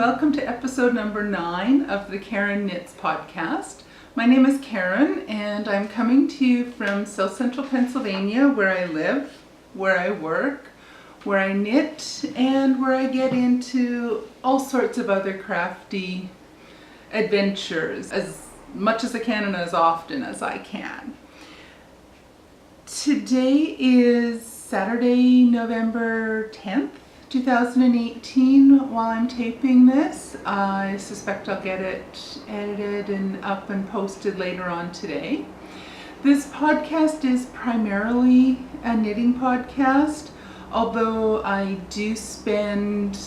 welcome to episode number 9 of the Karen Knits podcast. My name is Karen and I'm coming to you from South Central Pennsylvania, where I live, where I work, where I knit, and where I get into all sorts of other crafty adventures as much as I can and as often as I can. Today is Saturday, November 10th. 2018 while I'm taping this. I suspect I'll get it edited and up and posted later on today. This podcast is primarily a knitting podcast, although I do spend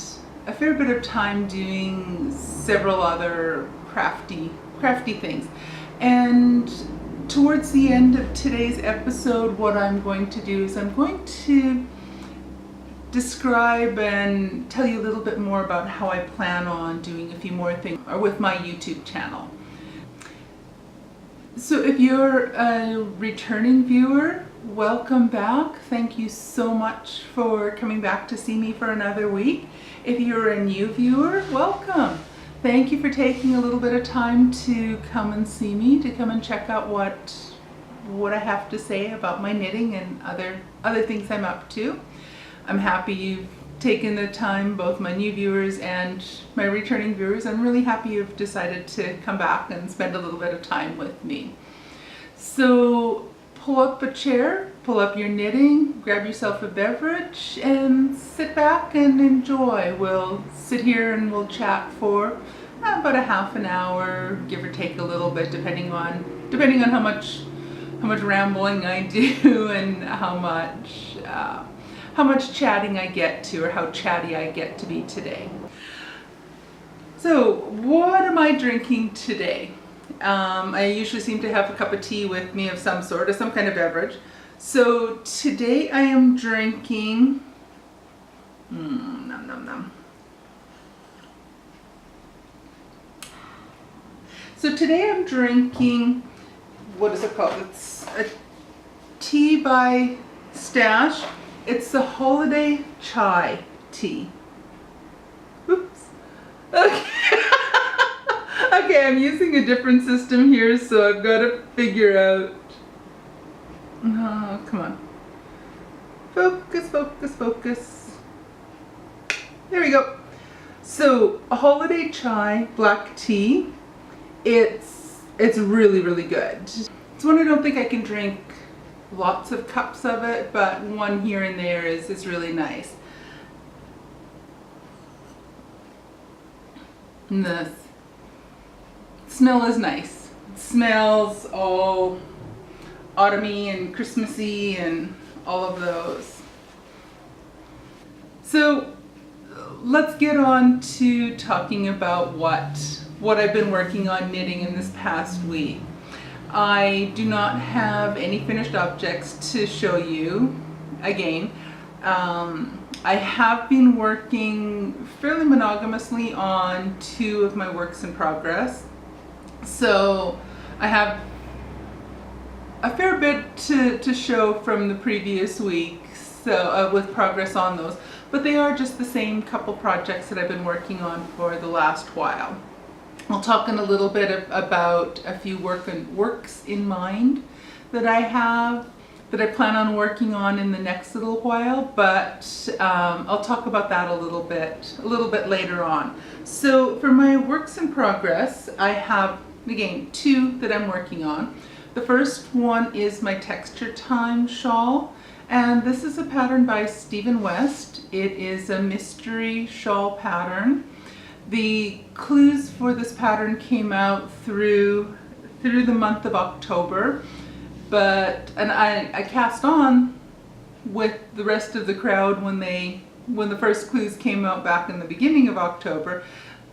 a fair bit of time doing several other crafty things. And towards the end of today's episode, what I'm going to do is I'm going to describe and tell you a little bit more about how I plan on doing a few more things with my YouTube channel. So if you're a returning viewer, welcome back. Thank you so much for coming back to see me for another week. If you're a new viewer, welcome. Thank you for taking a little bit of time to come and see me, to come and check out what I have to say about my knitting and other things I'm up to. I'm happy you've taken the time, both my new viewers and my returning viewers. I'm really happy you've decided to come back and spend a little bit of time with me. So pull up a chair, pull up your knitting, grab yourself a beverage, and sit back and enjoy. We'll sit here and we'll chat for about a half an hour, give or take a little bit, depending on how much rambling I do and how much chatting I get to, or how chatty I get to be today. So what am I drinking today? I usually seem to have a cup of tea with me of some sort, or some kind of beverage. So today I am drinking, So today I'm drinking, what is it called? It's a tea by Stash. It's the holiday chai tea. Oops. Okay. Okay, I'm using a different system here, so I've got to figure out. Oh, come on. Focus, focus, focus. There we go. So, a holiday chai black tea. It's really, really good. It's one I don't think I can drink lots of cups of it, but one here and there is really nice. And the smell is nice. It smells all autumny and Christmassy and all of those. So let's get on to talking about what I've been working on knitting in this past week. I do not have any finished objects to show you again. I have been working fairly monogamously on 2 of my works in progress. So I have a fair bit to show from the previous week, so with progress on those. But they are just the same couple projects that I've been working on for the last while. I'll talk in a little bit about a few works in mind that I have, that I plan on working on in the next little while, but I'll talk about that a little bit later on. So for my works in progress, I have, again, 2 that I'm working on. The first one is my Texture Time Shawl, and this is a pattern by Stephen West. It is a mystery shawl pattern. The clues for this pattern came out through the month of October, and I cast on with the rest of the crowd when the first clues came out back in the beginning of October,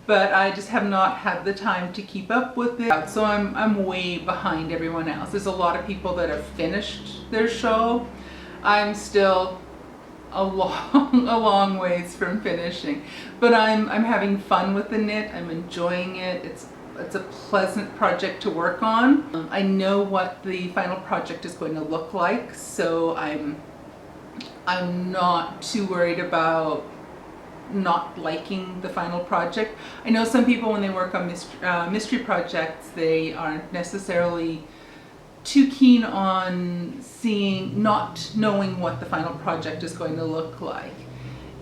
but I just have not had the time to keep up with it. So I'm way behind everyone else. There's a lot of people that have finished their shawl. I'm still a long ways from finishing, but I'm having fun with the knit. I'm enjoying it. It's a pleasant project to work on. I know what the final project is going to look like, so I'm not too worried about not liking the final project. I know some people, when they work on mystery projects, they aren't necessarily too keen on not knowing what the final project is going to look like.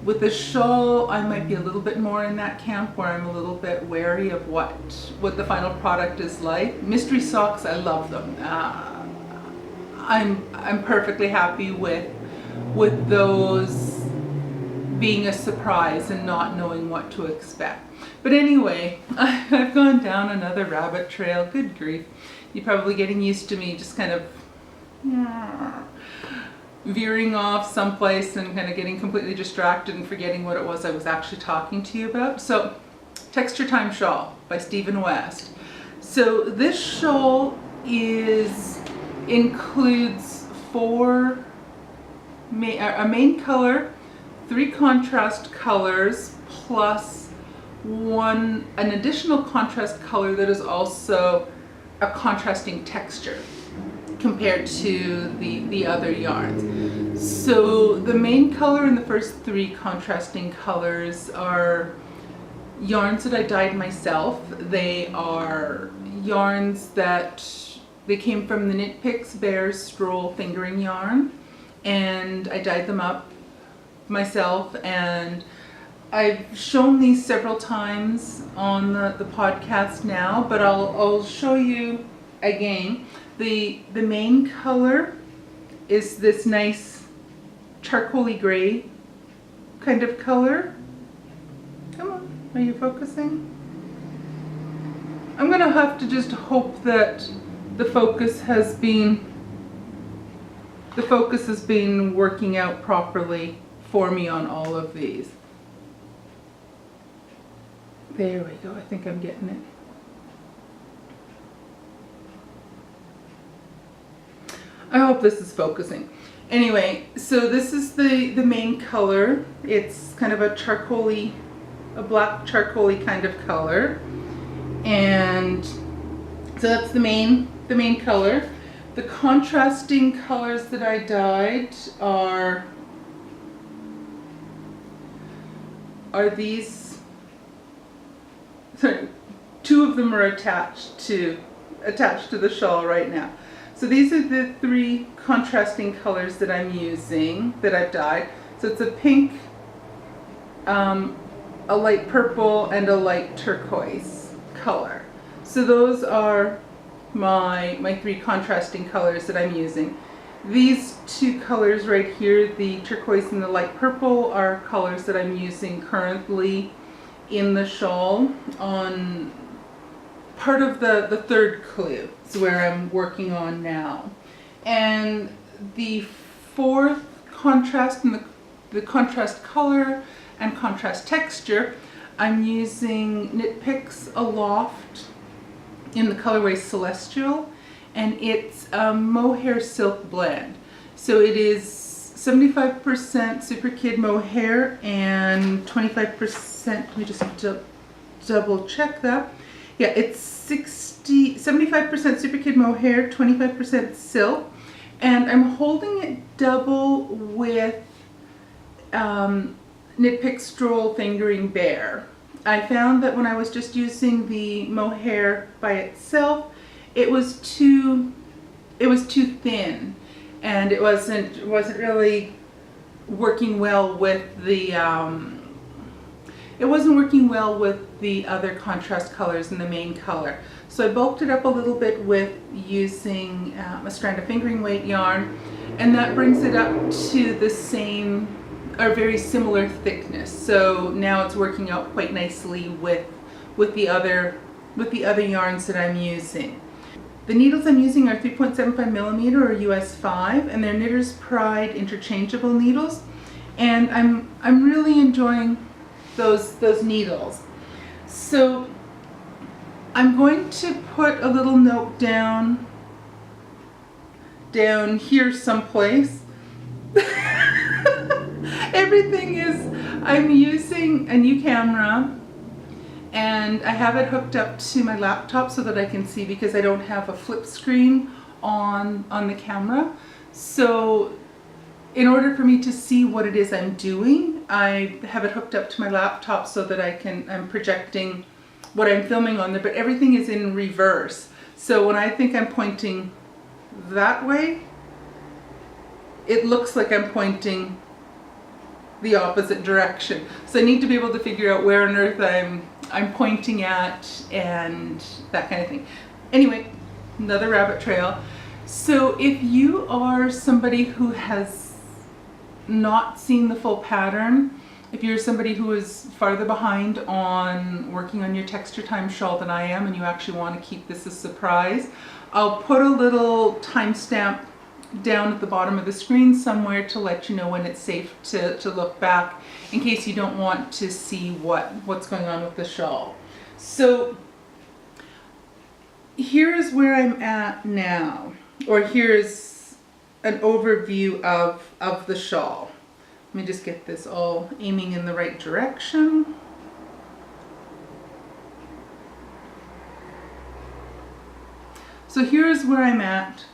With the shawl, I might be a little bit more in that camp where I'm a little bit wary of what the final product is like. Mystery socks, I love them. I'm perfectly happy with those being a surprise and not knowing what to expect. But anyway, I've gone down another rabbit trail. Good grief. You're probably getting used to me just kind of veering off someplace and kind of getting completely distracted and forgetting what it was I was actually talking to you about. So, Texture Time Shawl by Stephen West. So this shawl includes a main color, 3 contrast colors, plus an additional contrast color that is also a contrasting texture compared to the other yarns. So the main color and the first 3 contrasting colors are yarns that I dyed myself. They are yarns that they came from the Knit Picks Bear Stroll fingering yarn, and I dyed them up myself, and I've shown these several times on the podcast now, but I'll show you again. The main color is this nice charcoaly gray kind of color. Come on, are you focusing? I'm gonna have to just hope that the focus has been working out properly for me on all of these. There we go, I think I'm getting it. I hope this is focusing. Anyway, so this is the main color. It's kind of a black charcoaly kind of color. And so that's the main color. The contrasting colors that I dyed are these. Sorry, 2 of them are attached to the shawl right now. So these are the 3 contrasting colors that I'm using, that I've dyed. So it's a pink, a light purple, and a light turquoise color. So those are my 3 contrasting colors that I'm using. These 2 colors right here, the turquoise and the light purple, are colors that I'm using currently in the shawl on part of the 3rd clue. Is where I'm working on now. And the 4th contrast and the contrast color and contrast texture, I'm using Knit Picks Aloft in the colorway Celestial, and it's a mohair silk blend. So it is 75% Super Kid mohair and 25%, let me just double check that. Yeah, it's 75% Super Kid mohair, 25% silk, and I'm holding it double with Knit Picks Stroll Fingering Bear. I found that when I was just using the mohair by itself, it was too thin, and it wasn't really working well with the other contrast colors in the main color. So I bulked it up a little bit with using a strand of fingering weight yarn, and that brings it up to the same or very similar thickness. So now it's working out quite nicely with the other yarns that I'm using. The needles I'm using are 3.75 millimeter or US 5, and they're Knitter's Pride interchangeable needles, and I'm really enjoying those needles. So I'm going to put a little note down here someplace. Everything is, I'm using a new camera, and I have it hooked up to my laptop so that I can see, because I don't have a flip screen on the camera. So in order for me to see what it is I'm doing, I have it hooked up to my laptop so that I'm projecting what I'm filming on there, but everything is in reverse. So when I think I'm pointing that way, it looks like I'm pointing the opposite direction. So I need to be able to figure out where on earth I'm pointing at and that kind of thing. Anyway, another rabbit trail. So if you are somebody who has not seen the full pattern, if you're somebody who is farther behind on working on your Texture Time Shawl than I am and you actually want to keep this a surprise, I'll put a little timestamp down at the bottom of the screen somewhere to let you know when it's safe to look back in case you don't want to see what's going on with the shawl. So here's where I'm at now, or here's an overview of the shawl. Let me just get this all aiming in the right direction. So here's where I'm at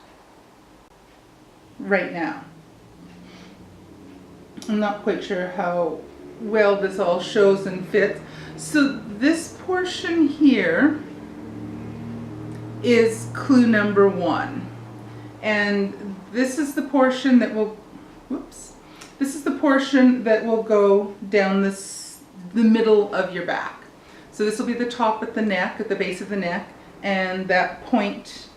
right now. I'm not quite sure how well this all shows and fits. So this portion here is clue number 1. And this is the portion that will, this is the portion that will go down the middle of your back. So this will be the top at the neck, at the base of the neck, and that point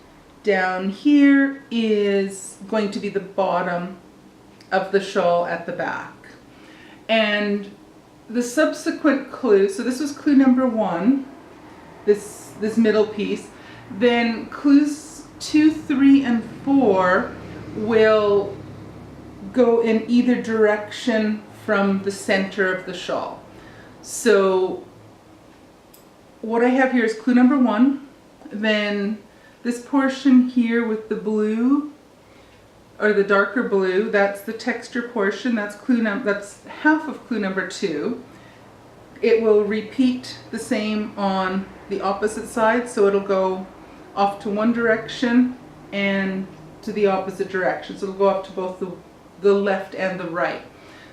down here is going to be the bottom of the shawl at the back. And the subsequent clue, so this was clue number 1, this middle piece, then clues 2, 3, and 4 will go in either direction from the center of the shawl. So what I have here is clue number 1, then this portion here with the blue, or the darker blue, that's the texture portion, that's half of clue number 2. It will repeat the same on the opposite side, so it'll go off to one direction and to the opposite direction. So it'll go off to both the left and the right.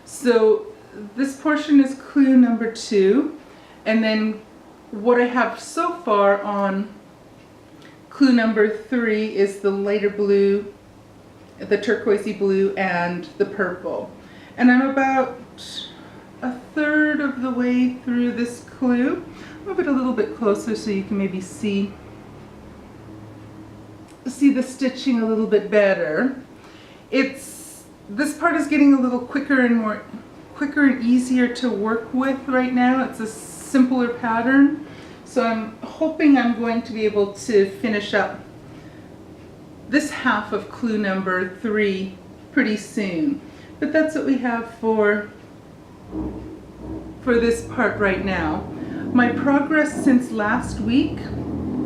So this portion is clue number 2, and then what I have so far on clue number 3 is the lighter blue, the turquoisey blue, and the purple. And I'm about a third of the way through this clue. Move it a little bit closer so you can maybe see the stitching a little bit better. This part is getting a little quicker and easier to work with right now. It's a simpler pattern. So I'm hoping I'm going to be able to finish up this half of clue number 3 pretty soon. But that's what we have for this part right now. My progress since last week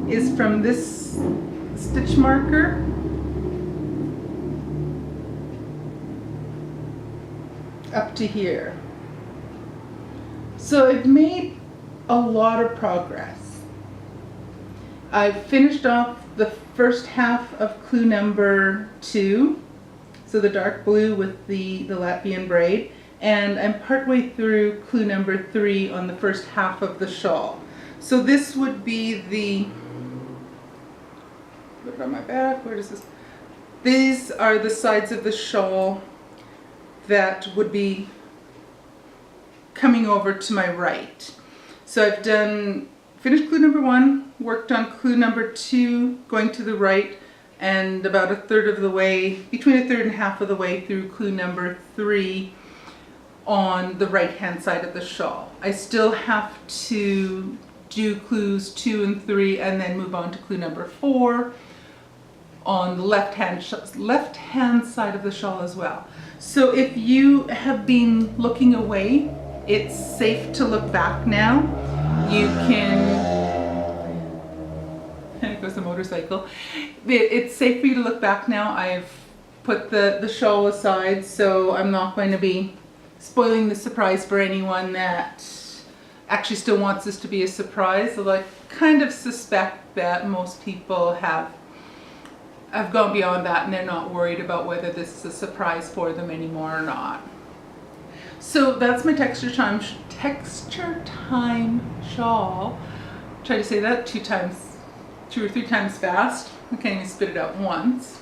is from this stitch marker up to here. So I've made a lot of progress. I've finished off the first half of clue number 2, so the dark blue with the Latvian braid, and I'm partway through clue number 3 on the first half of the shawl. So this would be the, put it on my back, where does this, these are the sides of the shawl that would be coming over to my right. So I've finished clue number 1, worked on clue number 2, going to the right, and about a third of the way, between a third and half of the way through clue number 3 on the right hand side of the shawl. I still have to do clues 2 and 3 and then move on to clue number 4 on the left hand side of the shawl as well. So if you have been looking away, it's safe to look back now. You can, there goes the motorcycle. It's safe for you to look back now. I've put the shawl aside, so I'm not going to be spoiling the surprise for anyone that actually still wants this to be a surprise. Although I kind of suspect that most people have have gone beyond that and they're not worried about whether this is a surprise for them anymore or not. So that's my Texture Time Shawl. Try to say that 2 or 3 times fast. I can't even spit it out once.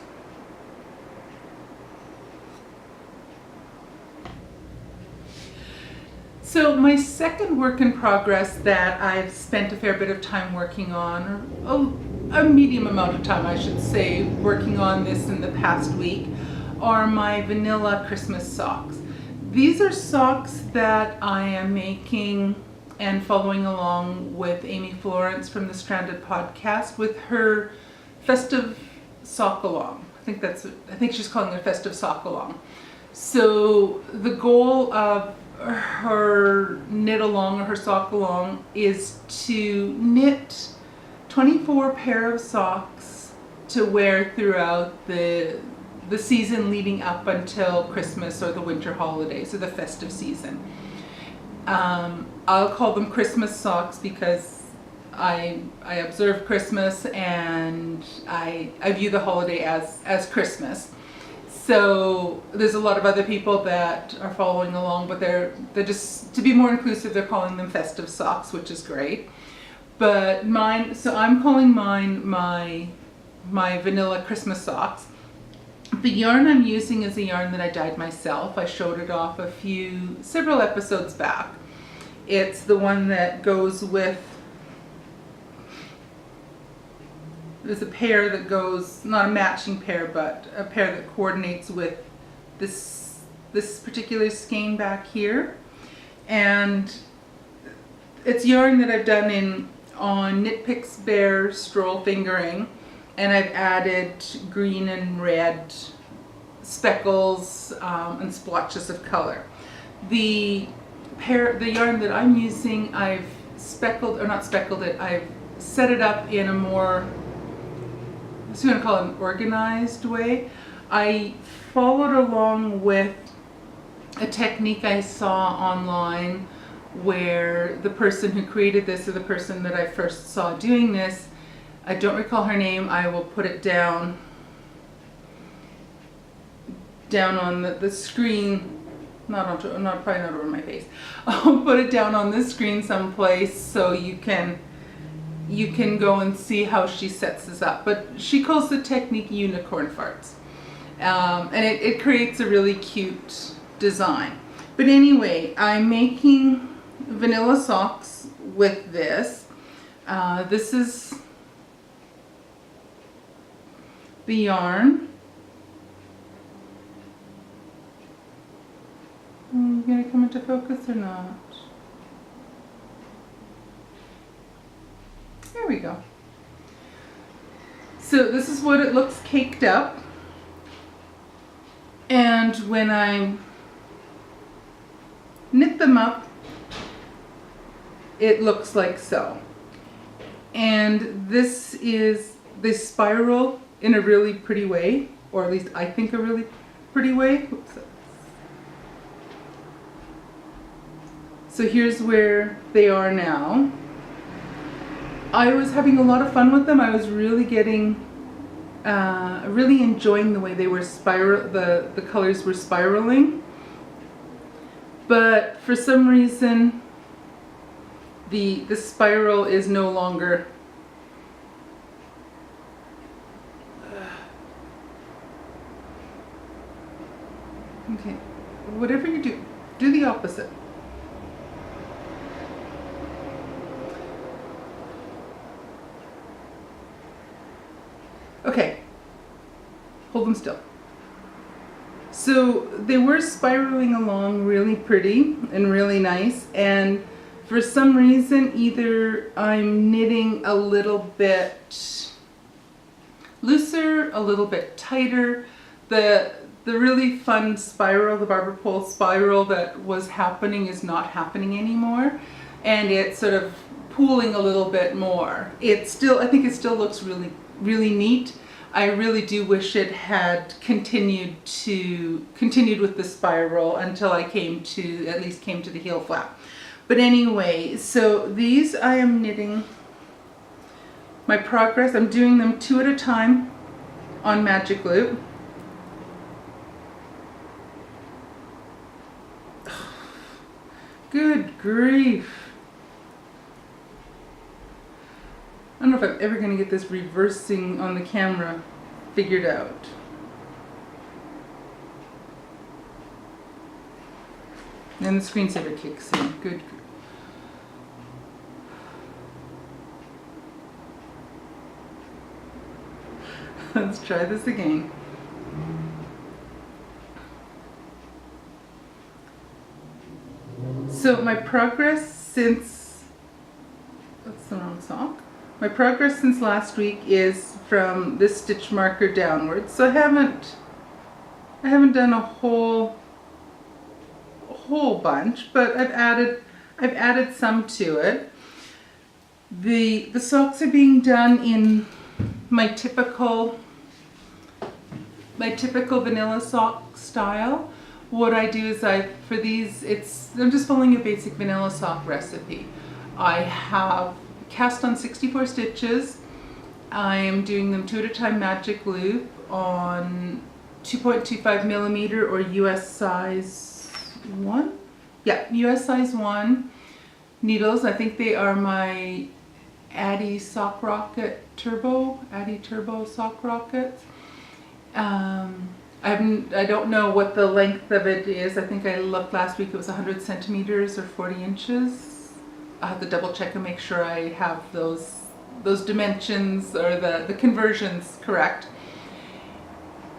So my second work in progress that I've spent a fair bit of time working on, or a medium amount of time I should say, working on this in the past week, are my vanilla Christmas socks. These are socks that I am making and following along with Amy Florence from the Stranded podcast with her festive sock along. I think she's calling it a festive sock along. So the goal of her knit along or her sock along is to knit 24 pair of socks to wear throughout the season leading up until Christmas or the winter holidays or the festive season. I'll call them Christmas socks because I observe Christmas and I view the holiday as Christmas. So there's a lot of other people that are following along, but they're just, to be more inclusive, they're calling them festive socks, which is great. But I'm calling mine my vanilla Christmas socks. The yarn I'm using is a yarn that I dyed myself. I showed it off several episodes back. It's the one that goes with, there's a pair that goes, not a matching pair, but a pair that coordinates with this particular skein back here. And it's yarn that I've done on Knit Picks Bear Stroll Fingering, and I've added green and red speckles and splotches of color. The yarn that I'm using, I've I've set it up in a more, I was going to call it an organized way. I followed along with a technique I saw online where the person who created this, or the person that I first saw doing this, I don't recall her name, I will put it down on the screen, probably not over my face. I'll put it down on the screen someplace so you can go and see how she sets this up. But she calls the technique unicorn farts. And it creates a really cute design. But anyway, I'm making vanilla socks with this. This is the yarn. You gonna come into focus or not? There we go. So this is what it looks caked up. And when I knit them up, it looks like so. And this is the spiral in a really pretty way, or at least I think a really pretty way. Oops. So here's where they are now. I was having a lot of fun with them. I was really really enjoying the way they were the colors were spiraling. But for some reason, the spiral is no longer okay. Whatever you do the opposite. Okay, hold them still. So they were spiraling along really pretty and really nice, and for some reason either I'm knitting a little bit looser, a little bit tighter. The really fun spiral, the barber pole spiral that was happening is not happening anymore, and it's sort of pooling a little bit more. I think it still looks really, really neat. I really do wish it had continued with the spiral until I came to the heel flap. But anyway, so these I am knitting my progress. I'm doing them 2 at a time. on magic loop. Good grief. I don't know if I'm ever going to get this reversing on the camera figured out. And the screensaver kicks in. Good. Let's try this again. So my progress since, that's the wrong sock. My progress since last week is from this stitch marker downwards. So I haven't done a whole bunch, but I've added some to it. The socks are being done in my typical vanilla sock style. What I do is I'm just following a basic vanilla sock recipe. I have cast on 64 stitches. I am doing them 2 at a time magic loop on 2.25 millimeter or US size 1. Yeah, US size 1 needles. I think they are my Addy Turbo sock rockets. I don't know what the length of it is. I think I looked last week, it was 100 centimeters or 40 inches. I'll have to double check and make sure I have those dimensions or the conversions correct.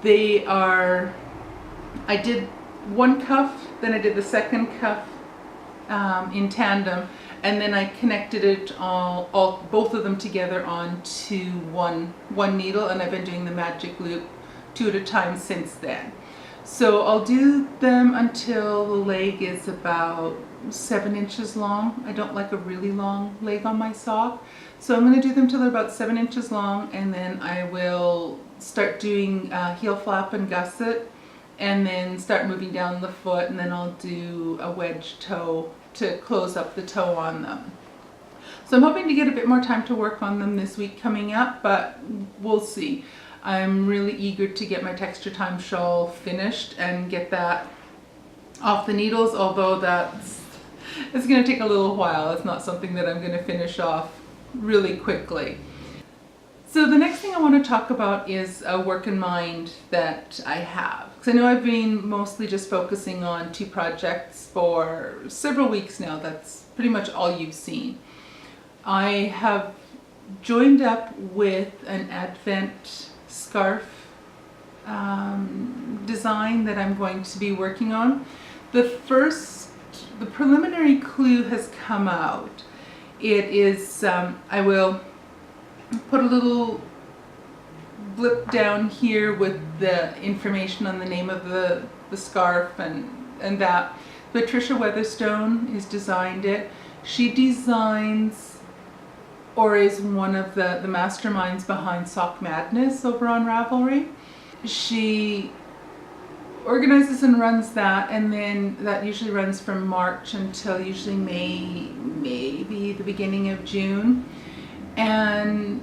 I did one cuff, then I did the second cuff in tandem, and then I connected it both of them together onto one needle, and I've been doing the magic loop 2 at a time since then. So I'll do them until the leg is about 7 inches long. I don't like a really long leg on my sock. So I'm going to do them till they're about 7 inches long, and then I will start doing heel flap and gusset, and then start moving down the foot, and then I'll do a wedge toe to close up the toe on them. So I'm hoping to get a bit more time to work on them this week coming up, but we'll see. I'm really eager to get my Texture Time Shawl finished and get that off the needles, although it's going to take a little while. It's not something that I'm going to finish off really quickly. So the next thing I want to talk about is a work in mind that I have. Because I know I've been mostly just focusing on 2 projects for several weeks now. That's pretty much all you've seen. I have joined up with an Advent scarf design that I'm going to be working on. The preliminary clue has come out. It is, I will put a little blip down here with the information on the name of the scarf and that. Patricia Weatherstone has designed it. She designs or is one of the masterminds behind Sock Madness over on Ravelry. She organizes and runs that, and then that usually runs from March until usually May, maybe the beginning of June. And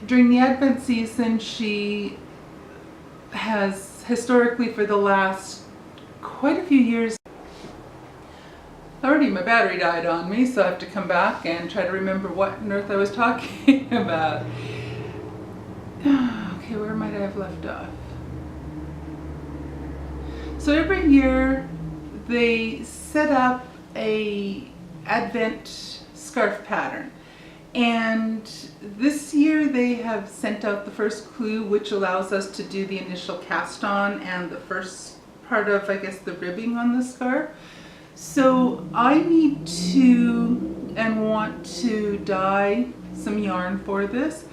during the Advent season, she has historically for the last quite a few years. Already my battery died on me, so I have to come back and try to remember what on earth I was talking about. Okay, where might I have left off? So every year they set up a Advent scarf pattern, and this year they have sent out the first clue, which allows us to do the initial cast on and the first part of, I guess, the ribbing on the scarf. So I need to and want to dye some yarn for this.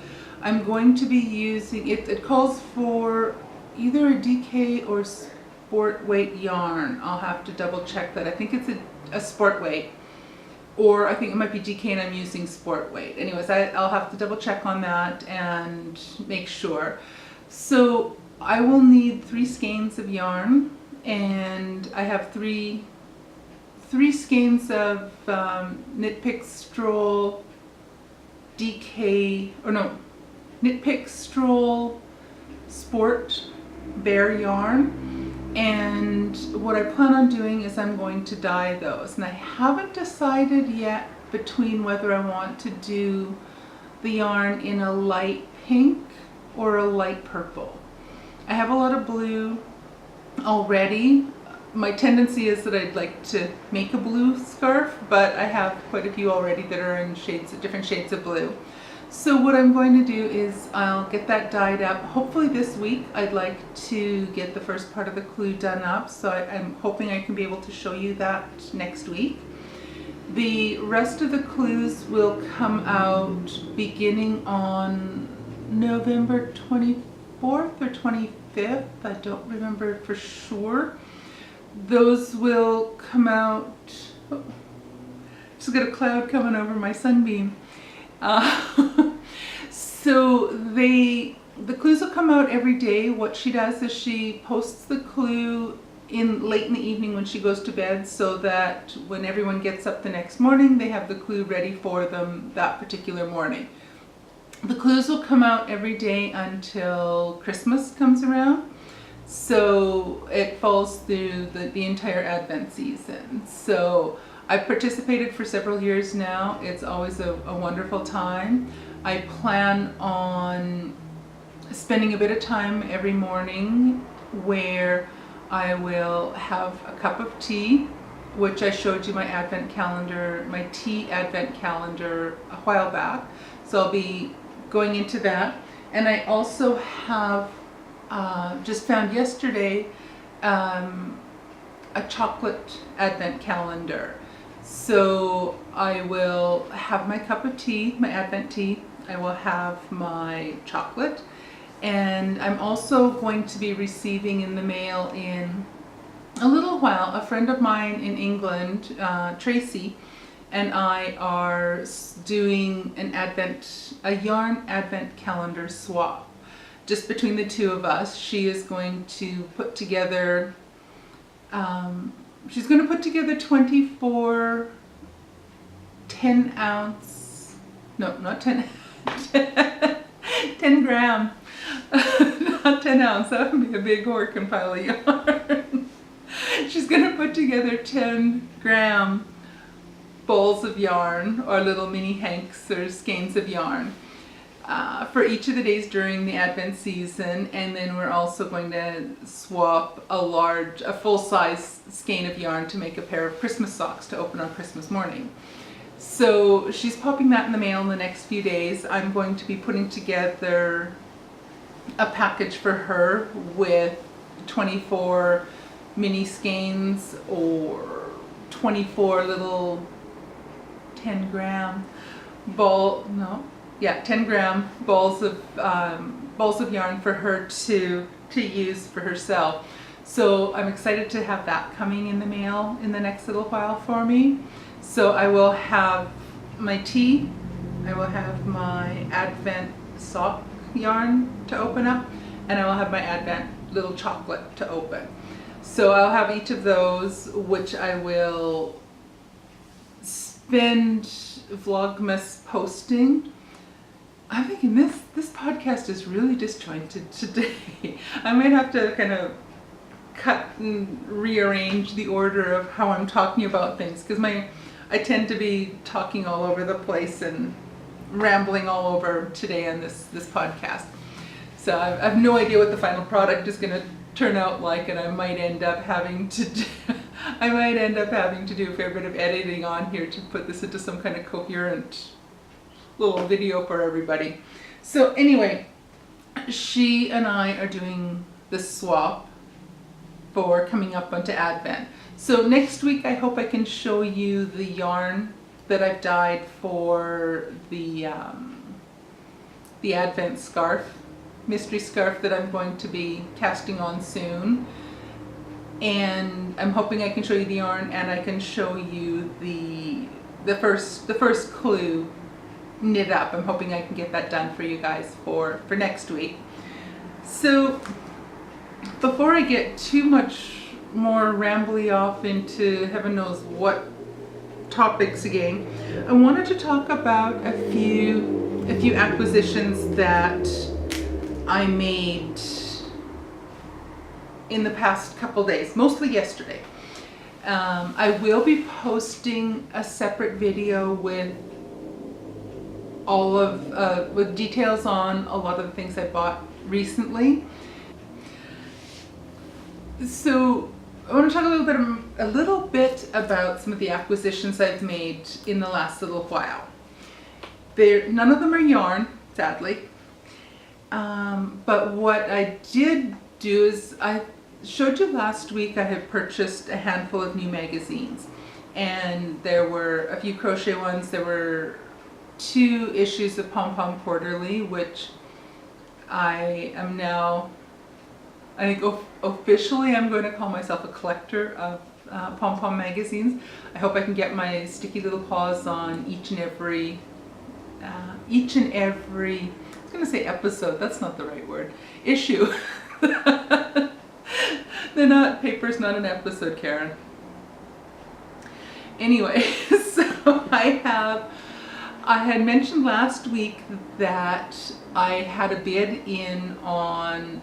I'm going to be using, it calls for either a DK or sport weight yarn. I'll have to double check that. I think it's a sport weight, or I think it might be DK and I'm using sport weight. Anyways, I'll have to double check on that and make sure. So I will need 3 skeins of yarn, and I have three skeins of Knit Pick Stroll DK, or no, Knit Pick Stroll sport bear yarn, and what I plan on doing is I'm going to dye those, and I haven't decided yet between whether I want to do the yarn in a light pink or a light purple. I have a lot of blue already. My tendency is that I'd like to make a blue scarf, but I have quite a few already that are in different shades of blue. So what I'm going to do is I'll get that dyed up. Hopefully this week. I'd like to get the first part of the clue done up, so I'm hoping I can be able to show you that next week. The rest of the clues will come out beginning on November 24th or 25th. I don't remember for sure. Those will come out. Oh, just got a cloud coming over my sunbeam. So the clues will come out every day. What she does is she posts the clue late in the evening when she goes to bed, so that when everyone gets up the next morning, they have the clue ready for them that particular morning. The clues will come out every day until Christmas comes around. So it falls through the entire Advent season. So I've participated for several years now. It's always a wonderful time. I plan on spending a bit of time every morning where I will have a cup of tea, which I showed you my Advent calendar, my tea Advent calendar a while back. So I'll be going into that. And I also have just found yesterday a chocolate Advent calendar. So I will have my cup of tea, my Advent tea. I will have my chocolate. And I'm also going to be receiving in the mail in a little while, a friend of mine in England, Tracy, and I are doing a yarn Advent calendar swap. Just between the two of us. She is going to put together, she's going to put together 24 10 ounce, no, not 10, 10 gram, not 10 ounce, that would be a big horkin' pile of yarn. She's going to put together 10 gram balls of yarn, or little mini hanks or skeins of yarn, for each of the days during the Advent season. And then we're also going to swap a full-size skein of yarn to make a pair of Christmas socks to open on Christmas morning. So she's popping that in the mail in the next few days. I'm going to be putting together a package for her with 24 mini skeins or 24 little 10 gram 10 gram balls of yarn for her to use for herself. So I'm excited to have that coming in the mail in the next little while for me. So I will have my tea, I will have my Advent sock yarn to open up, and I will have my Advent little chocolate to open. So I'll have each of those, which I will spend Vlogmas posting. I'm thinking this podcast is really disjointed today. I might have to kind of cut and rearrange the order of how I'm talking about things, because I tend to be talking all over the place and rambling all over today on this podcast. So I have no idea what the final product is going to turn out like, and I might end up having to do a fair bit of editing on here to put this into some kind of coherent little video for everybody. So anyway, she and I are doing the swap for coming up onto Advent. So next week I hope I can show you the yarn that I've dyed for the Advent scarf, mystery scarf that I'm going to be casting on soon. And I'm hoping I can show you the yarn, and I can show you the first clue knit up. I'm hoping I can get that done for you guys for next week. So before I get too much more rambly off into heaven knows what topics again, I wanted to talk about a few acquisitions that I made in the past couple days, mostly yesterday. I will be posting a separate video with all of with details on a lot of the things I bought recently. So I want to talk a little bit about some of the acquisitions I've made in the last little while. None of them are yarn, sadly. But what I did do is I showed you last week I had purchased a handful of new magazines, and there were a few crochet ones. There were 2 issues of PomPom Quarterly, which I am now, I think officially I'm going to call myself a collector of PomPom magazines. I hope I can get my sticky little paws on each and every, I was going to say episode, that's not the right word, issue. Paper's not an episode, Karen. Anyway, so I had mentioned last week that I had a bid in on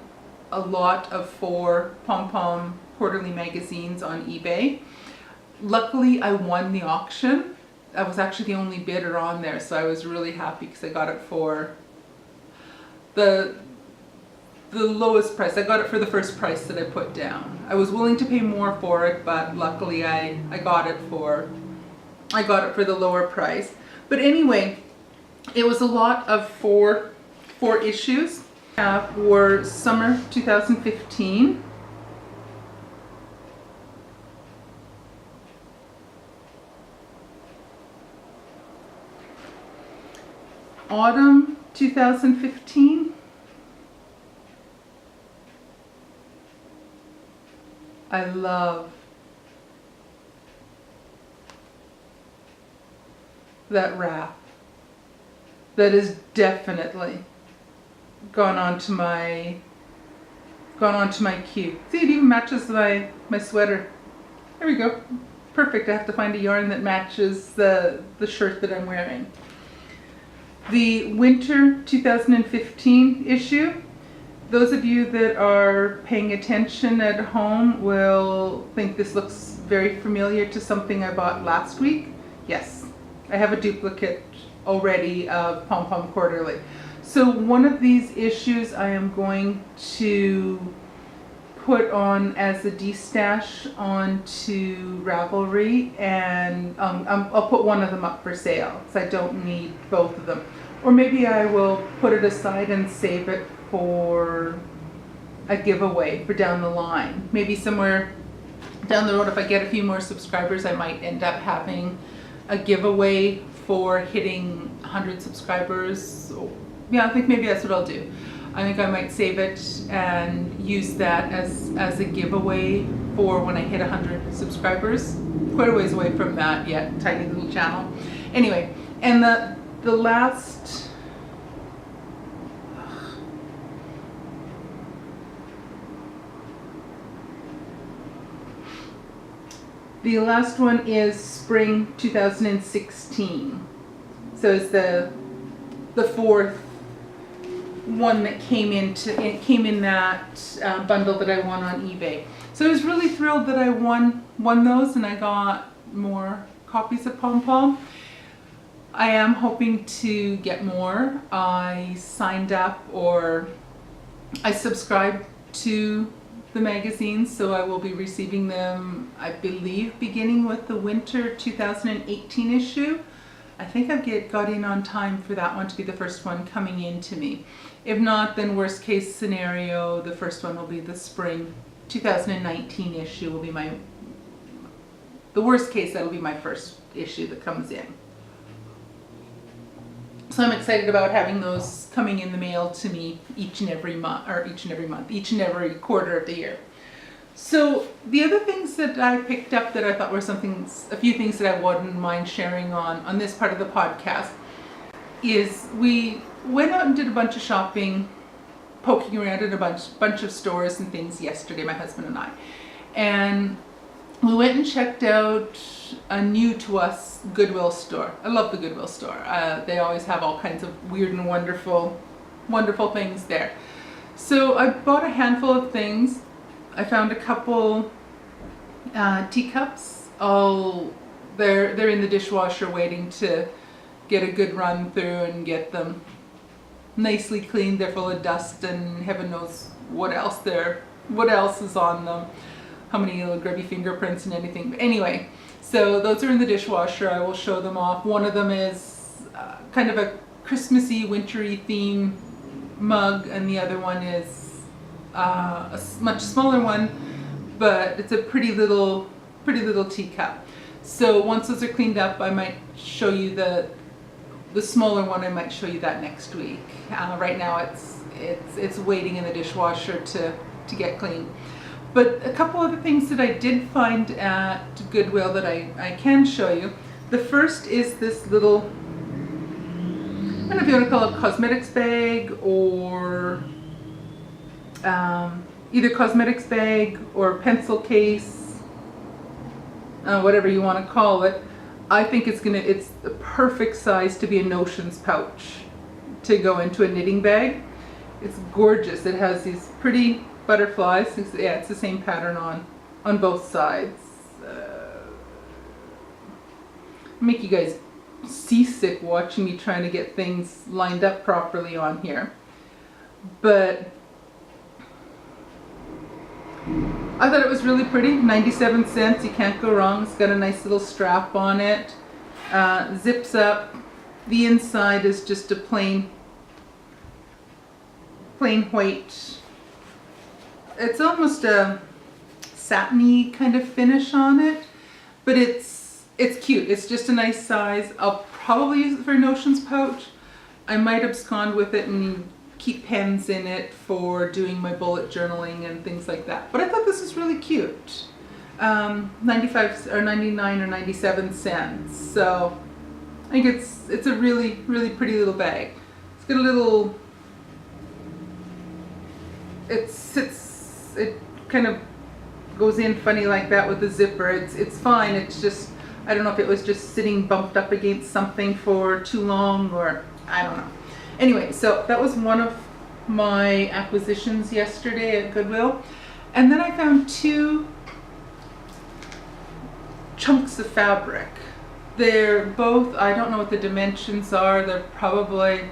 a lot of 4 PomPom Quarterly magazines on eBay. Luckily, I won the auction. I was actually the only bidder on there, so I was really happy because I got it for the lowest price. I got it for the first price that I put down. I was willing to pay more for it, but luckily I got it for the lower price. But anyway, it was a lot of 4 issues. Were summer 2015, autumn 2015, I love that wrap. That is definitely gone onto my queue. See, it even matches my sweater. There we go. Perfect. I have to find a yarn that matches the shirt that I'm wearing. The winter 2015 issue. Those of you that are paying attention at home will think this looks very familiar to something I bought last week. Yes, I have a duplicate already of PomPom Quarterly. So one of these issues I am going to put on as a de-stash onto Ravelry, and I'll put one of them up for sale because I don't need both of them. Or maybe I will put it aside and save it for a giveaway for down the line. Maybe somewhere down the road, if I get a few more subscribers, I might end up having a giveaway for hitting 100 subscribers. Yeah, I think maybe that's what I'll do. I think I might save it and use that as a giveaway for when I hit 100 subscribers. Quite a ways away from that yet, tiny little channel. Anyway, and the last one is spring 2016. So it's the 4th one that came in that bundle that I won on eBay. So I was really thrilled that I won those, and I got more copies of PomPom. I am hoping to get more. I signed up, or I subscribed to the magazines, so I will be receiving them, I believe, beginning with the winter 2018 issue. I think I've got in on time for that one to be the first one coming in to me. If not, then worst case scenario, the first one will be the spring 2019 issue will be the worst case, that'll be my first issue that comes in. So I'm excited about having those coming in the mail to me each and every quarter of the year. So the other things that I picked up that I thought were a few things that I wouldn't mind sharing on this part of the podcast is we went out and did a bunch of shopping, poking around at a bunch of stores and things yesterday, my husband and I. And we went and checked out a new to us Goodwill store. I love the Goodwill store. They always have all kinds of weird and wonderful things there. So I bought a handful of things. I found a couple teacups. They're in the dishwasher waiting to get a good run through and get them nicely cleaned. They're full of dust and heaven knows what else is on them. How many little grubby fingerprints and anything. But anyway, so those are in the dishwasher. I will show them off. One of them is kind of a Christmassy, wintry theme mug, and the other one is a much smaller one, but it's a pretty little teacup. So once those are cleaned up, I might show you the smaller one. I might show you that next week. Right now it's waiting in the dishwasher to get clean. But a couple other things that I did find at Goodwill that I can show you. The first is this little, I don't know if you want to call it cosmetics bag or either cosmetics bag or pencil case, whatever you want to call it. I think it's the perfect size to be a notions pouch to go into a knitting bag. It's gorgeous. It has these pretty butterflies. Yeah, it's the same pattern on both sides. Make you guys seasick watching me trying to get things lined up properly on here. But I thought it was really pretty. 97 cents, you can't go wrong. It's got a nice little strap on it. Zips up. The inside is just a plain white. It's almost a satiny kind of finish on it, but it's cute. It's just a nice size. I'll probably use it for a notions pouch. I might abscond with it and keep pens in it for doing my bullet journaling and things like that. But I thought this was really cute. 95 or 99 or 97 cents. So I think it's a really, really pretty little bag. It's got a little, it kind of goes in funny like that with the zipper. It's fine. It's just, I don't know if it was just sitting bumped up against something for too long, or I don't know. Anyway, so that was one of my acquisitions yesterday at Goodwill. And then I found two chunks of fabric. They're both, I don't know what the dimensions are. They're probably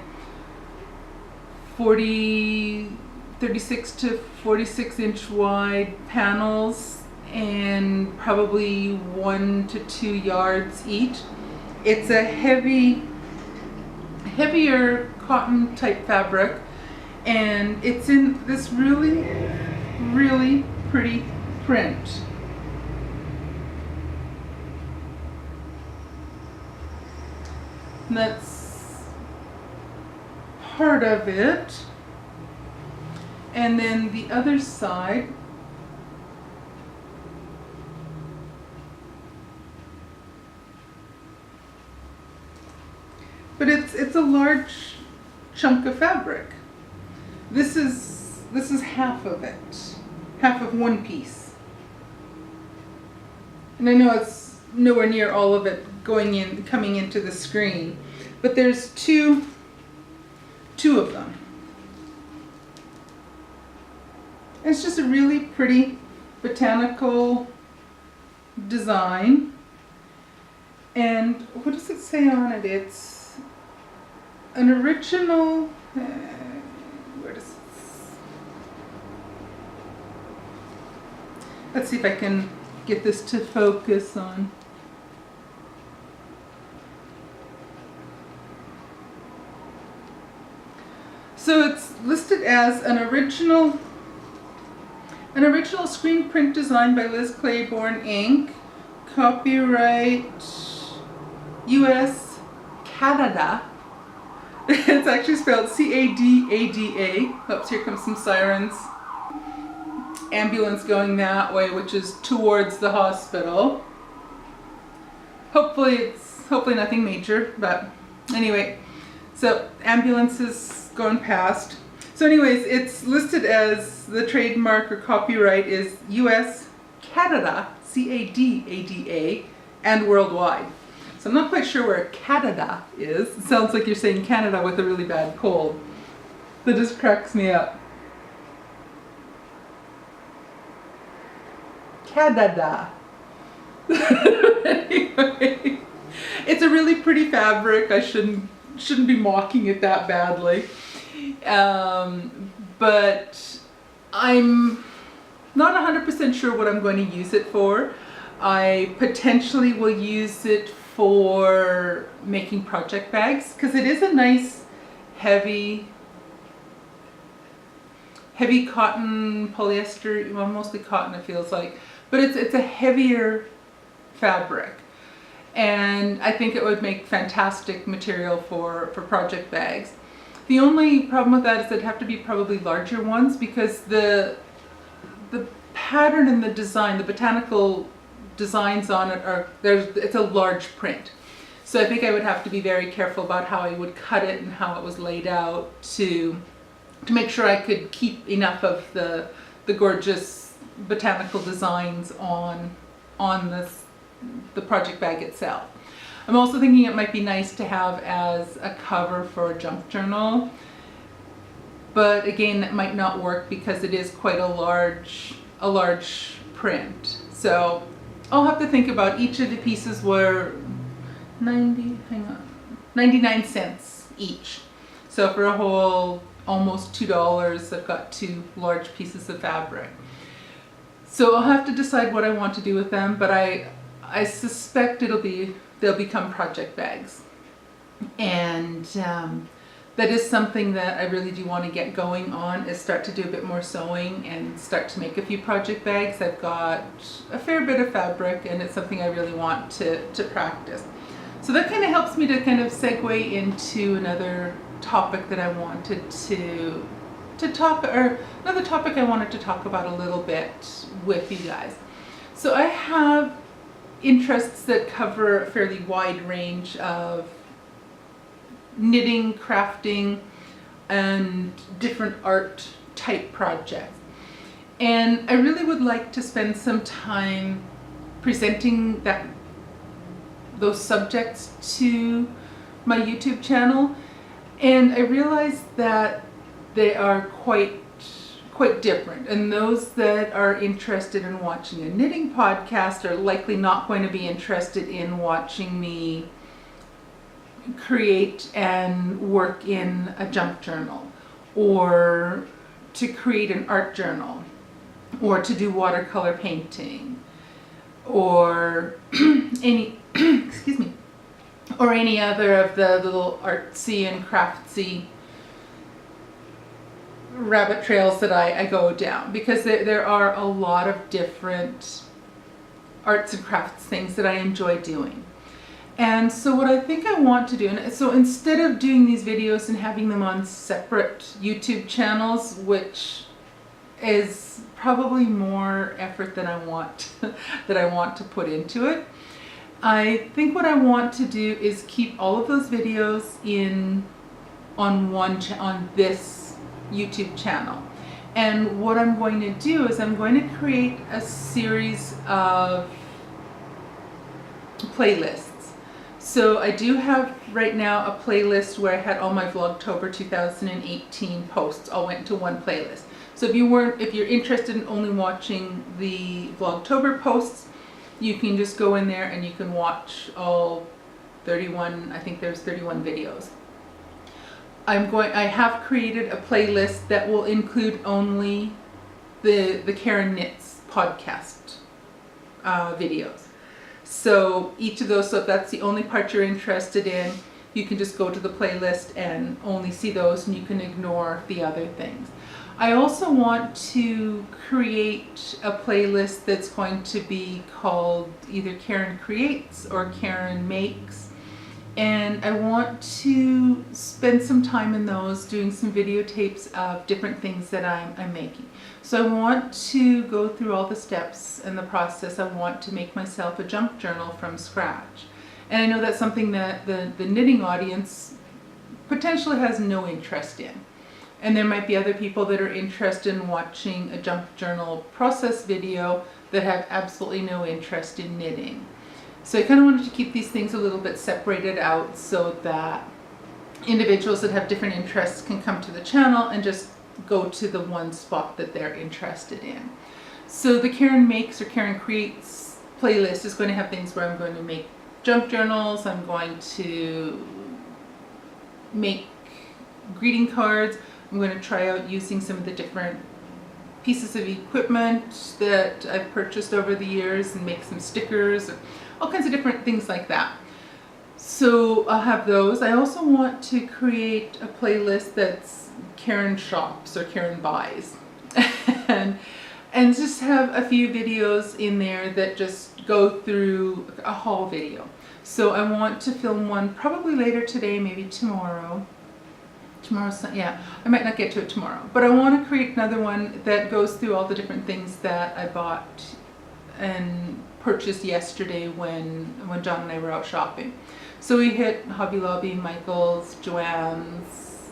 36 to 46 inch wide panels and probably 1 to 2 yards each. It's a heavier cotton type fabric, and it's in this really, really pretty print. And that's part of it. And then the other side, but it's a large chunk of fabric. This is half of it, half of one piece. And I know it's nowhere near all of it coming into the screen, but there's two of them. It's just a really pretty botanical design. And what does it say on it? It's an original, where does it? Let's see if I can get this to focus on. So it's listed as an original screen print design by Liz Claiborne, Inc. Copyright U.S. Canada. It's actually spelled C-A-D-A-D-A. Oops, here comes some sirens. Ambulance going that way, which is towards the hospital. Hopefully nothing major, but anyway. So ambulance is going past. So anyways, it's listed as the trademark or copyright is U.S. Canada, C-A-D-A-D-A, and worldwide. So I'm not quite sure where Canada is. It sounds like you're saying Canada with a really bad cold. That just cracks me up. Canada. Anyway, it's a really pretty fabric. I shouldn't be mocking it that badly. But I'm not 100% sure what I'm going to use it for. I potentially will use it for making project bags because it is a nice heavy cotton polyester, well, mostly cotton it feels like, but it's a heavier fabric, and I think it would make fantastic material for project bags. The only problem with that is it'd have to be probably larger ones because the pattern and the design, the botanical designs on it it's a large print. So I think I would have to be very careful about how I would cut it and how it was laid out to make sure I could keep enough of the gorgeous botanical designs on the project bag itself. I'm also thinking it might be nice to have as a cover for a junk journal, but again that might not work because it is quite a large print. So I'll have to think about. Each of the pieces were 99 cents each. So for a whole almost $2, I've got 2 large pieces of fabric. So I'll have to decide what I want to do with them, but I suspect they'll become project bags. And that is something that I really do want to get going on, is start to do a bit more sewing and start to make a few project bags. I've got a fair bit of fabric and it's something I really want to practice. So that kind of helps me to kind of segue into another topic that I wanted to talk, or another topic I wanted to talk about a little bit with you guys. So I have interests that cover a fairly wide range of knitting, crafting, and different art type projects. And I really would like to spend some time presenting those subjects to my YouTube channel. And I realized that they are quite different. And those that are interested in watching a knitting podcast are likely not going to be interested in watching me create and work in a junk journal, or to create an art journal, or to do watercolor painting, or any excuse me, or any other of the little artsy and craftsy rabbit trails that I go down, because there are a lot of different arts and crafts things that I enjoy doing. And so what I think I want to do, and so instead of doing these videos and having them on separate YouTube channels, which is probably more effort than I want to put into it, I think what I want to do is keep all of those videos on this YouTube channel. And what I'm going to do is I'm going to create a series of playlists. So I do have right now a playlist where I had all my Vlogtober 2018 posts all went into one playlist. So if you're interested in only watching the Vlogtober posts, you can just go in there and you can watch all 31, I think there's 31 videos. I have created a playlist that will include only the Karen Knits podcast videos. So each of those, so if that's the only part you're interested in, you can just go to the playlist and only see those, and you can ignore the other things. I also want to create a playlist that's going to be called either Karen Creates or Karen Makes. And I want to spend some time in those doing some videotapes of different things that I'm making. So I want to go through all the steps and the process. I want to make myself a junk journal from scratch. And I know that's something that the knitting audience potentially has no interest in. And there might be other people that are interested in watching a junk journal process video that have absolutely no interest in knitting. So I kind of wanted to keep these things a little bit separated out so that individuals that have different interests can come to the channel and just go to the one spot that they're interested in. So the Karen Makes or Karen Creates playlist is going to have things where I'm going to make junk journals, I'm going to make greeting cards, I'm going to try out using some of the different pieces of equipment that I've purchased over the years and make some stickers, or all kinds of different things like that. So I'll have those. I also want to create a playlist that's Karen Shops or Karen Buys. and just have a few videos in there that just go through a haul video. So I want to film one probably later today, maybe tomorrow. Yeah, I might not get to it tomorrow, but I want to create another one that goes through all the different things that I bought and purchased yesterday when John and I were out shopping. So we hit Hobby Lobby, Michael's, Joann's,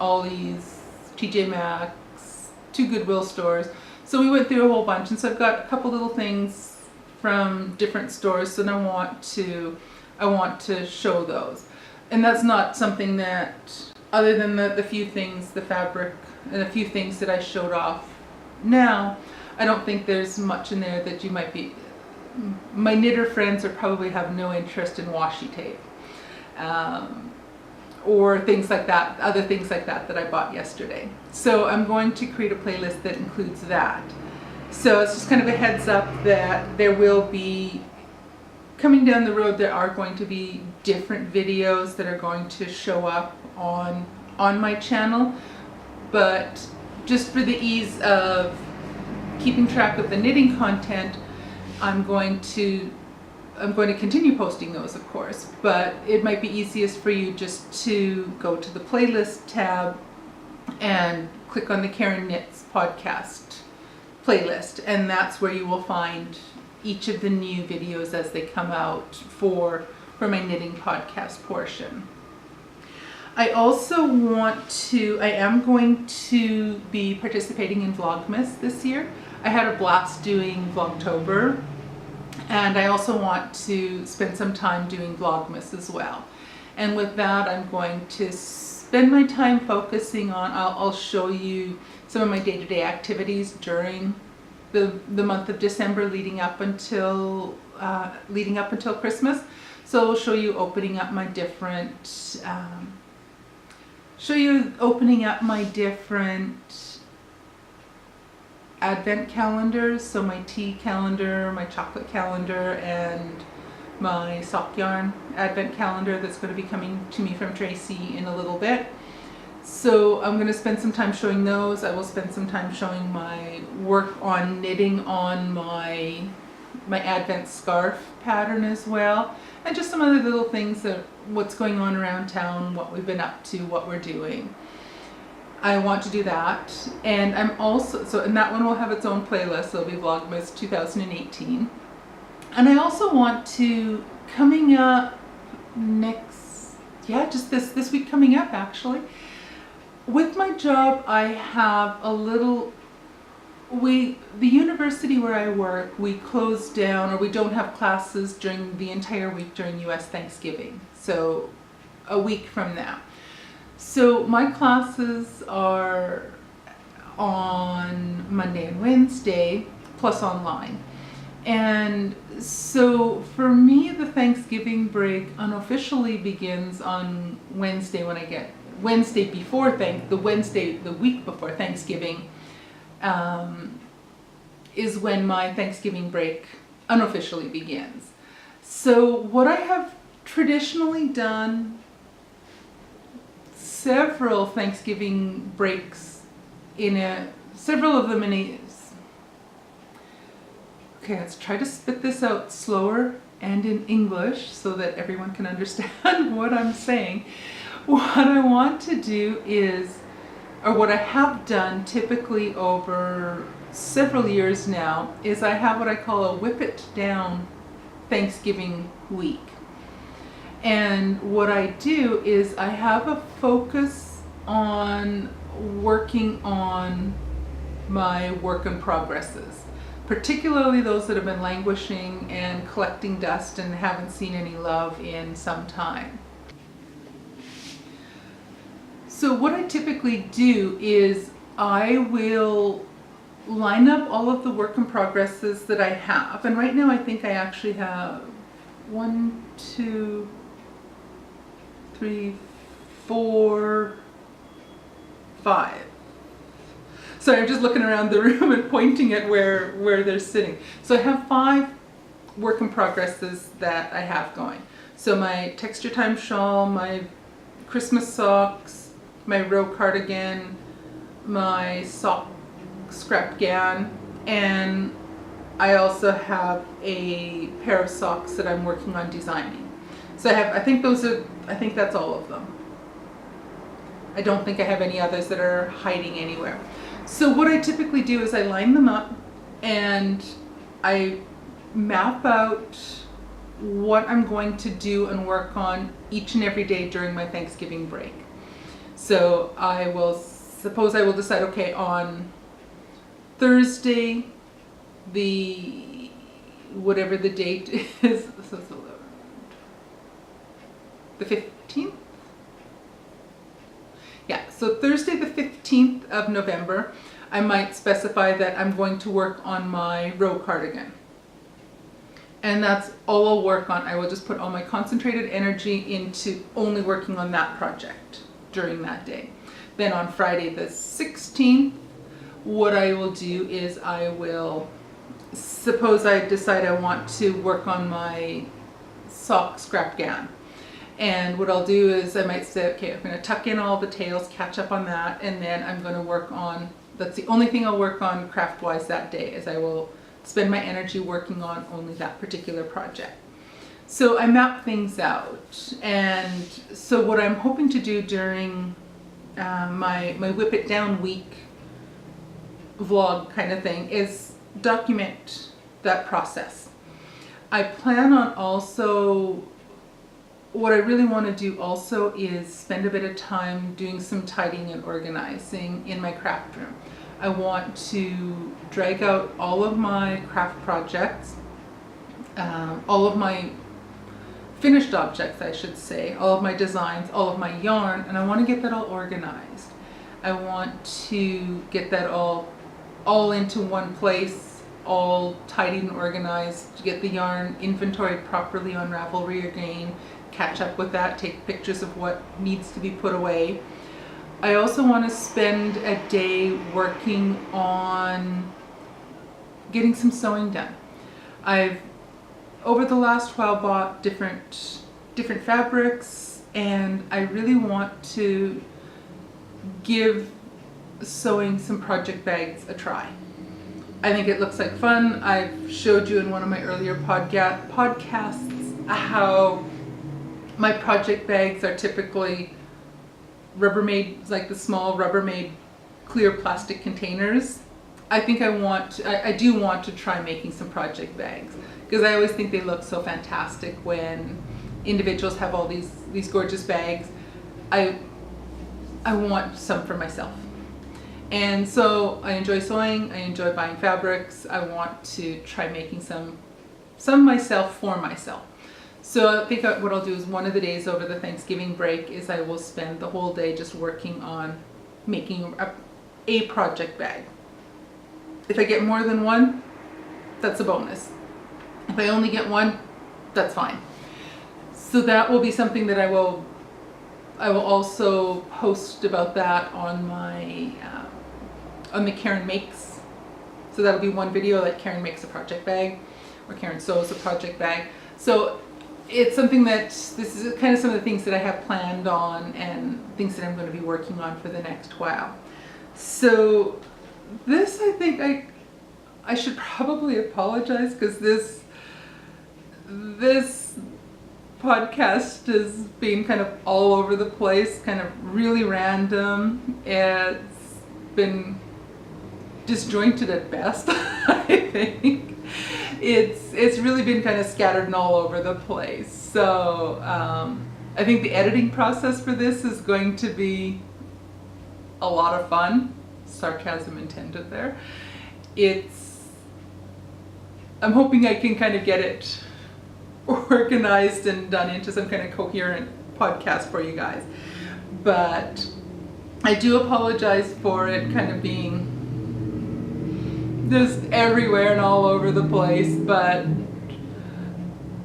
Ollie's, TJ Maxx, 2 Goodwill stores. So we went through a whole bunch, and so I've got a couple little things from different stores, and I want to show those. And that's not something that, other than the few things, the fabric and a few things that I showed off now, I don't think there's much in there that you might be, my knitter friends would probably have no interest in washi tape. Or things like that, other things like that I bought yesterday. So I'm going to create a playlist that includes that. So it's just kind of a heads up that there will be, coming down the road, there are going to be different videos that are going to show up on my channel. But just for the ease of keeping track of the knitting content, I'm going to continue posting those, of course, but it might be easiest for you just to go to the playlist tab and click on the Karen Knits podcast playlist, and that's where you will find each of the new videos as they come out for my knitting podcast portion. I also I am going to be participating in Vlogmas this year. I had a blast doing Vlogtober, and I also want to spend some time doing Vlogmas as well. And with that, I'm going to spend my time focusing on, I'll show you some of my day-to-day activities during the month of December leading up until Christmas. So I'll show you opening up my different advent calendars, so my tea calendar, my chocolate calendar, and my sock yarn advent calendar that's going to be coming to me from Tracy in a little bit. So I'm going to spend some time showing those. I will spend some time showing my work on knitting on my advent scarf pattern as well, and just some other little things, that what's going on around town, what we've been up to, what we're doing. I want to do that, and I'm also, and that one will have its own playlist. It'll be Vlogmas 2018. And I also want to, coming up just this week coming up actually, with my job, I have the university where I work, we close down, or we don't have classes during the entire week during US Thanksgiving, so a week from now. So my classes are on Monday and Wednesday, plus online. And so for me, the Thanksgiving break unofficially begins on Wednesday, when I get Wednesday before the week before Thanksgiving is when my Thanksgiving break unofficially begins. So what I have traditionally done, several Thanksgiving breaks several of them okay, let's try to spit this out slower and in English so that everyone can understand what I'm saying. What I want to do is, or what I have done typically over several years now, is I have what I call a whip it down Thanksgiving week. And what I do is I have a focus on working on my work in progresses, particularly those that have been languishing and collecting dust and haven't seen any love in some time. So what I typically do is I will line up all of the work in progresses that I have. And right now I think I actually have 1, 2, 3, 4, 5. So I'm just looking around the room and pointing at where they're sitting. So I have 5 work in progresses that I have going. So my Texture Time Shawl, my Christmas socks, my row cardigan, my sock scrap gown, and I also have a pair of socks that I'm working on designing. So I think that's all of them. I don't think I have any others that are hiding anywhere. So what I typically do is I line them up and I map out what I'm going to do and work on each and every day during my Thanksgiving break. So I will decide, okay, on Thursday, whatever the date is, the 15th? Yeah, so Thursday the 15th of November, I might specify that I'm going to work on my row cardigan. And that's all I'll work on. I will just put all my concentrated energy into only working on that project during that day. Then on Friday the 16th, what I will do is suppose I decide I want to work on my sock scrap gown. And what I'll do is I might say, okay, I'm going to tuck in all the tails, catch up on that, and then I'm going to work on, that's the only thing I'll work on craft-wise that day, is I will spend my energy working on only that particular project. So I map things out. And so what I'm hoping to do during my Whip It Down week vlog kind of thing is document that process. I plan on also, what I really want to do also is spend a bit of time doing some tidying and organizing in my craft room. I want to drag out all of my craft projects, all of my finished objects, I should say, all of my designs, all of my yarn, and I want to get that all organized. I want to get that all into one place, all tidied and organized, to get the yarn inventoried properly on Ravelry again, catch up with that, take pictures of what needs to be put away. I also want to spend a day working on getting some sewing done. I've over the last while bought different fabrics, and I really want to give sewing some project bags a try. I think it looks like fun. I've showed you in one of my earlier podcasts how my project bags are typically Rubbermaid, like the small Rubbermaid clear plastic containers. I think I do want to try making some project bags, because I always think they look so fantastic when individuals have all these gorgeous bags. I want some for myself. And so I enjoy sewing, I enjoy buying fabrics. I want to try making some myself for myself. So I think what I'll do is one of the days over the Thanksgiving break is I will spend the whole day just working on making a project bag. If I get more than one, that's a bonus. If I only get one, that's fine. So that will be something that I will also post about that on my on the Karen Makes. So that'll be one video, like Karen makes a project bag or Karen sews a project bag. So it's something that, this is kind of some of the things that I have planned on and things that I'm going to be working on for the next while. So this, I think I should probably apologize, because this podcast has been kind of all over the place, kind of really random. It's been disjointed at best, I think. It's really been kind of scattered and all over the place. So I think the editing process for this is going to be a lot of fun. Sarcasm intended there. I'm hoping I can kind of get it organized and done into some kind of coherent podcast for you guys. But I do apologize for it kind of being just everywhere and all over the place. But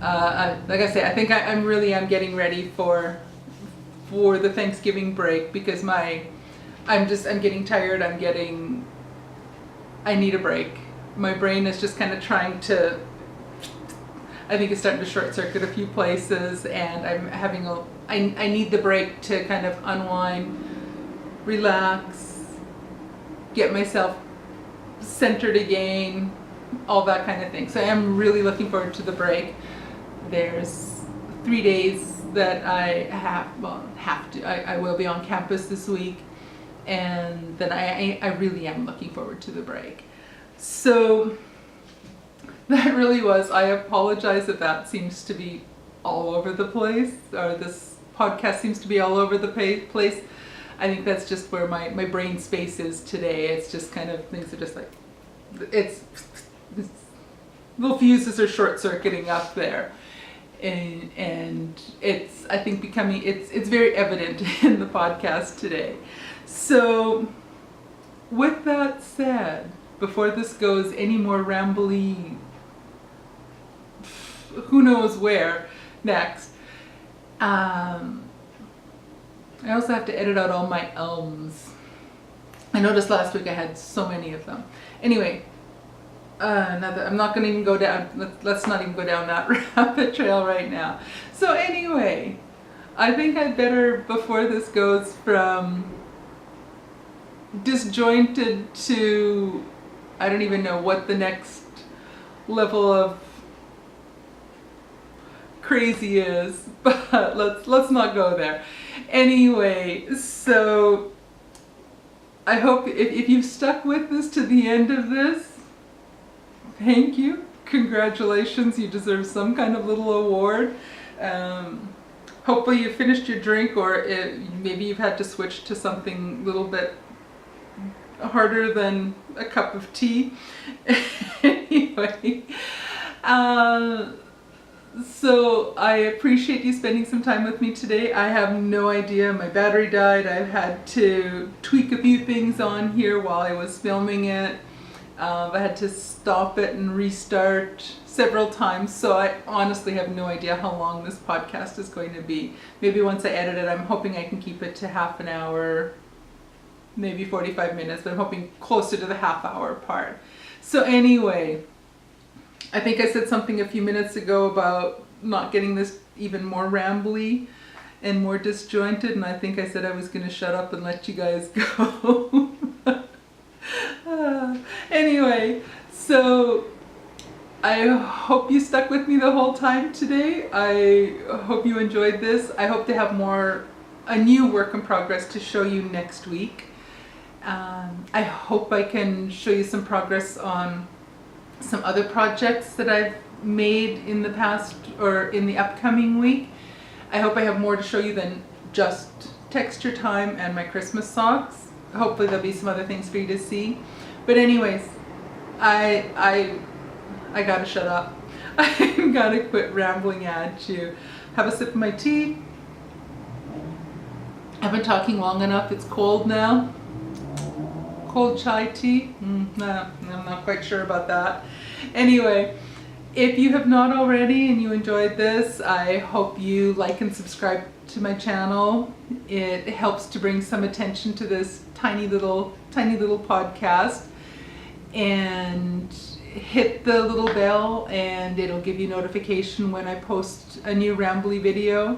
like I say, I think I'm getting ready for the Thanksgiving break, because I'm getting tired. I need a break. My brain is just kind of trying to, I think it's starting to short circuit a few places, and I'm having I need the break to kind of unwind, relax, get myself centered again, all that kind of thing. So I am really looking forward to the break. There's 3 days that I I will be on campus this week, and then I really am looking forward to the break. So that really was, I apologize if that seems to be all over the place, or this podcast seems to be all over the place. I think that's just where my brain space is today. It's just kind of, things are just like, it's little fuses are short circuiting up there. And it's, I think, it's very evident in the podcast today. So with that said, before this goes any more rambly, who knows where next, I also have to edit out all my ums. I noticed last week I had so many of them. Anyway, I'm not going to even go down, let's not even go down that rabbit trail right now. So anyway, I think I'd better, before this goes from disjointed to, I don't even know what the next level of crazy is, but let's not go there. Anyway, so I hope if you've stuck with this to the end of this, thank you. Congratulations, you deserve some kind of little award. Hopefully you finished your drink, or maybe you've had to switch to something a little bit harder than a cup of tea. Anyway, so I appreciate you spending some time with me today. I have no idea, my battery died. I've had to tweak a few things on here while I was filming it. I had to stop it and restart several times, so I honestly have no idea how long this podcast is going to be. Maybe once I edit it, I'm hoping I can keep it to half an hour, maybe 45 minutes, but I'm hoping closer to the half-hour part. So anyway, I think I said something a few minutes ago about not getting this even more rambly and more disjointed, and I think I said I was going to shut up and let you guys go. Anyway, so I hope you stuck with me the whole time today. I hope you enjoyed this. I hope to have a new work in progress to show you next week. I hope I can show you some progress on some other projects that I've made in the past or in the upcoming week. I hope I have more to show you than just Texture Time and my Christmas socks. Hopefully there'll be some other things for you to see. But anyways, I gotta shut up. I gotta quit rambling at you. Have a sip of my tea. I've been talking long enough. It's cold now. Cold chai tea? Nah, I'm not quite sure about that. Anyway, if you have not already and you enjoyed this, I hope you like and subscribe to my channel. It helps to bring some attention to this tiny little podcast. And hit the little bell and it'll give you notification when I post a new rambly video.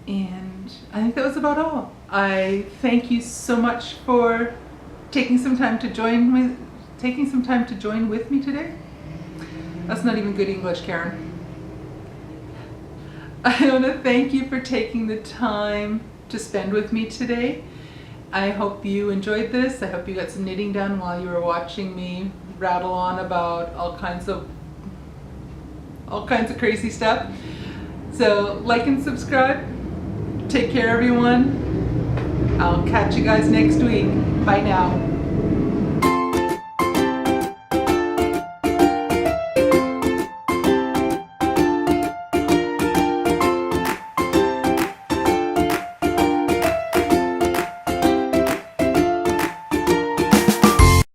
And I think that was about all. I thank you so much for taking some time to join with me today. That's not even good English, Karen. I want to thank you for taking the time to spend with me today. I hope you enjoyed this. I hope you got some knitting done while you were watching me rattle on about all kinds of crazy stuff. So like and subscribe. Take care, everyone. I'll catch you guys next week. Bye now.